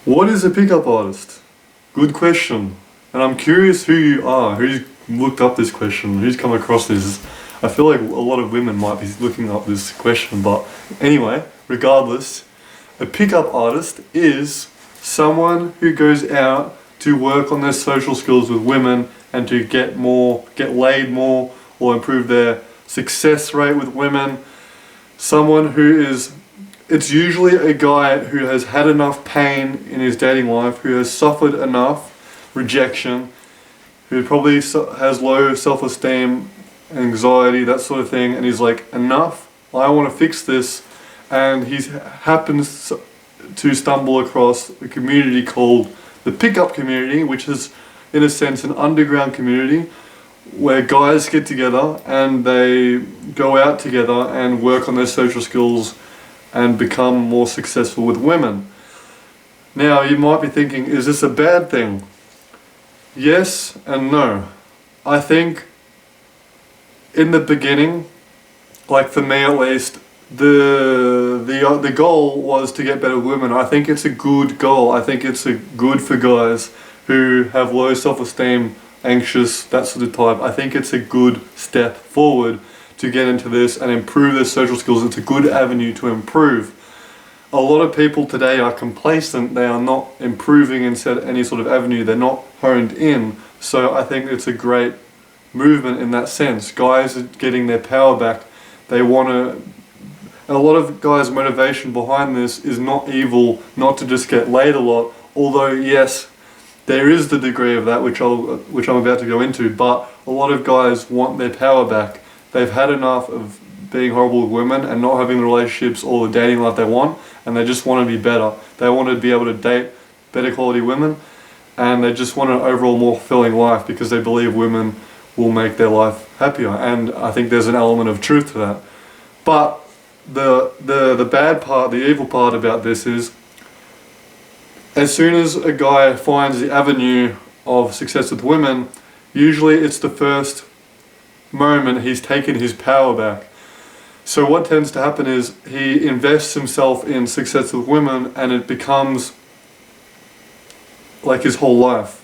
What is a pickup artist? Good question. And I'm curious who you are, who's looked up this question, who's come across this. I feel like a lot of women might be looking up this question, but anyway, regardless, a pickup artist is someone who goes out to work on their social skills with women and to get laid more, or improve their success rate with women. Someone who is, it's usually a guy who has had enough pain in his dating life, who has suffered enough rejection, who probably has low self-esteem, anxiety, that sort of thing, and he's like, enough, I want to fix this. And he happens to stumble across a community called the pickup community, which is in a sense an underground community where guys get together and they go out together and work on their social skills and become more successful with women. Now you might be thinking, is this a bad thing? Yes and no. I think in the beginning, like for me at least, the goal was to get better with women. I think it's a good goal. I think it's good for guys who have low self-esteem, anxious, that sort of type. I think it's a good step forward to get into this and improve their social skills. It's a good avenue to improve. A lot of people today are complacent. They are not improving in any sort of avenue. They're not honed in. So I think it's a great movement in that sense. Guys are getting their power back. They want to. A lot of guys' motivation behind this is not evil, not to just get laid a lot. Although yes, there is the degree of that which I'm about to go into. But a lot of guys want their power back. They've had enough of being horrible with women and not having the relationships or the dating life they want, and they just want to be better. They want to be able to date better quality women, and they just want an overall more fulfilling life because they believe women will make their life happier. And I think there's an element of truth to that. But the bad part, the evil part about this is, as soon as a guy finds the avenue of success with women, usually it's the first moment he's taken his power back. So what tends to happen is he invests himself in success with women and it becomes like his whole life.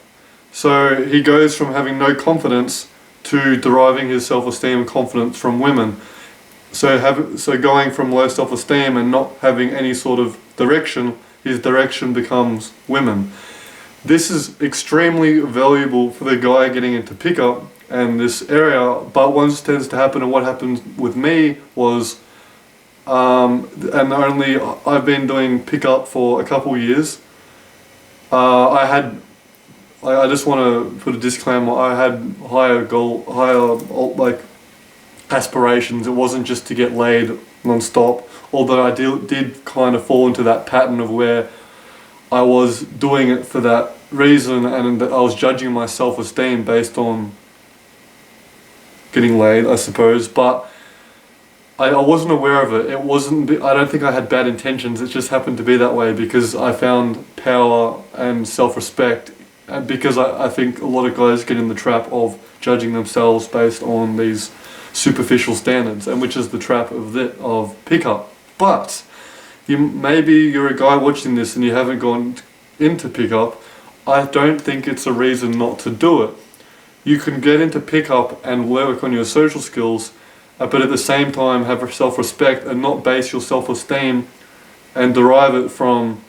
So he goes from having no confidence to deriving his self-esteem and confidence from women. So going from low self-esteem and not having any sort of direction, his direction becomes women. This is extremely valuable for the guy getting into pickup and this area, but what tends to happen, and what happened with me was, and only I've been doing pickup for a couple years. I just want to put a disclaimer. I had higher like aspirations. It wasn't just to get laid non-stop. Although I did kind of fall into that pattern of where I was doing it for that reason, and I was judging my self-esteem based on getting laid, I suppose. But I wasn't aware of it. I don't think I had bad intentions. It just happened to be that way because I found power and self-respect. And because I think a lot of guys get in the trap of judging themselves based on these superficial standards, and which is the trap of pickup. But maybe you're a guy watching this and you haven't gone into pickup. I don't think it's a reason not to do it. You can get into pickup and work on your social skills, but at the same time have self-respect and not base your self-esteem and derive it from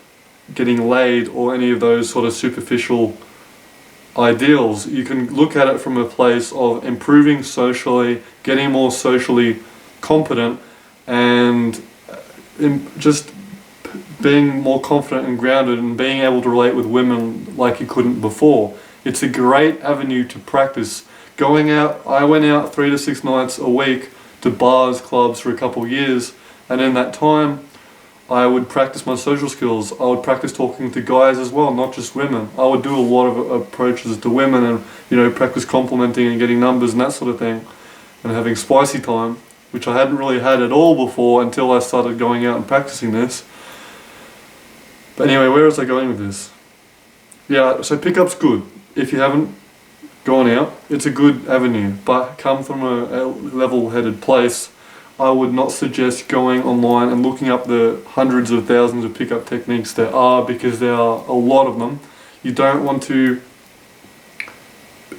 getting laid or any of those sort of superficial ideals. You can look at it from a place of improving socially, getting more socially competent, and just being more confident and grounded and being able to relate with women like you couldn't before. It's a great avenue to practice. Going out, I went out 3 to 6 nights a week to bars, clubs for a couple of years, and in that time I would practice my social skills. I would practice talking to guys as well, not just women. I would do a lot of approaches to women and practice complimenting and getting numbers and that sort of thing, and having spicy time, which I hadn't really had at all before until I started going out and practicing this. But anyway, where was I going with this? Yeah, so pickup's good. If you haven't gone out, it's a good avenue, but come from a level-headed place I would not suggest going online and looking up the hundreds of thousands of pickup techniques there are, because there are a lot of them. You don't want to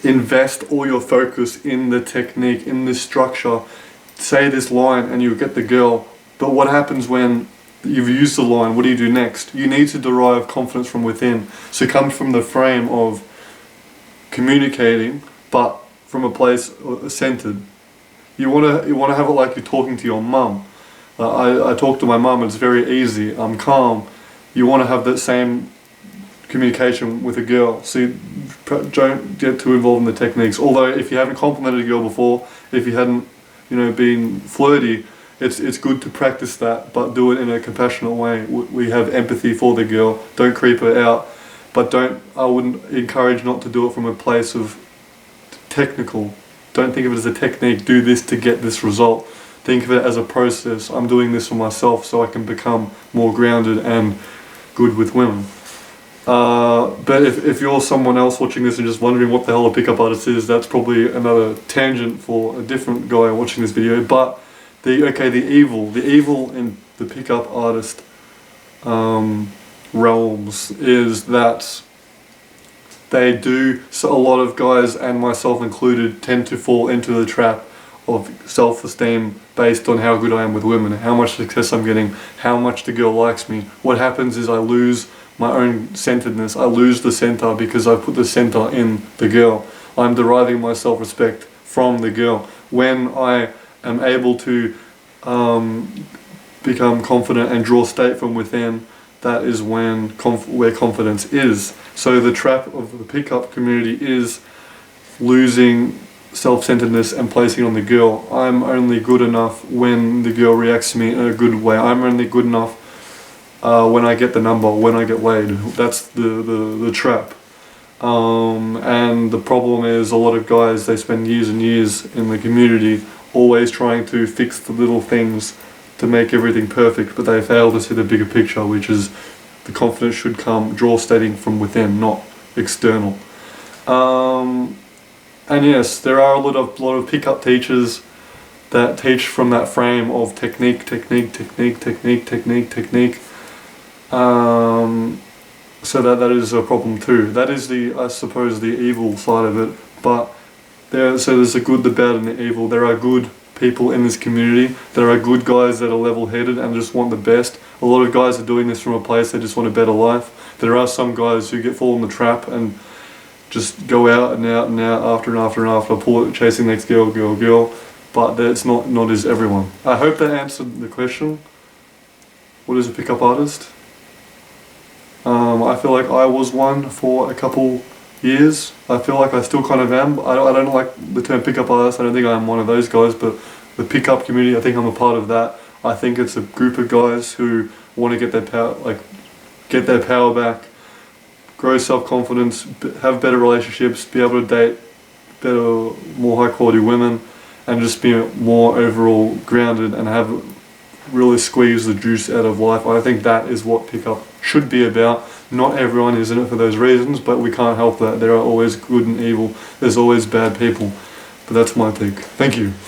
invest all your focus in the technique, in the structure. Say this line and you get the girl, but what happens when you've used the line? What do you do next? You need to derive confidence from within. So it comes from the frame of communicating, but from a place centered. You wanna have it like you're talking to your mum. I talk to my mum. It's very easy. I'm calm. You want to have that same communication with a girl. So you don't get too involved in the techniques. Although if you haven't complimented a girl before, if you hadn't, been flirty, it's good to practice that, but do it in a compassionate way. We have empathy for the girl. Don't creep her out, but I wouldn't encourage not to do it from a place of technical. Don't think of it as a technique. Do this to get this result. Think of it as a process. I'm doing this for myself so I can become more grounded and good with women. But if you're someone else watching this and just wondering what the hell a pickup artist is, that's probably another tangent for a different guy watching this video. But the evil in the pickup artist realms is that they do, so a lot of guys, and myself included, tend to fall into the trap of self-esteem based on how good I am with women, how much success I'm getting, how much the girl likes me. What happens is I lose my own centeredness. I lose the center because I put the center in the girl. I'm deriving my self-respect from the girl. When I am able to become confident and draw state from within, that is when where confidence is. So the trap of the pickup community is losing self-centeredness and placing it on the girl. I'm only good enough when the girl reacts to me in a good way. I'm only good enough when I get the number, when I get laid. That's the trap. And the problem is a lot of guys, they spend years and years in the community always trying to fix the little things to make everything perfect, but they fail to see the bigger picture, which is the confidence should come, draw stating from within, not external. And yes, there are a lot of pickup teachers that teach from that frame of technique. So that is a problem too. That is I suppose the evil side of it. But there's a good, the bad, and the evil. There are good people in this community. There are good guys that are level-headed and just want the best. A lot of guys are doing this from a place they just want a better life. There are some guys who fall in the trap and just go out and out and out after, chasing next girl. But that's not is everyone. I hope that answered the question. What is a pickup artist? I feel like I was one for a couple years. I feel like I still kind of am. I don't like the term pickup artist. I don't think I'm one of those guys, but the pickup community, I think I'm a part of that. I think it's a group of guys who want to get their power back, grow self-confidence, have better relationships, be able to date better, more high-quality women, and just be more overall grounded and have really squeeze the juice out of life. I think that is what pickup should be about. Not everyone is in it for those reasons, but we can't help that. There are always good and evil. There's always bad people. But that's my take. Thank you.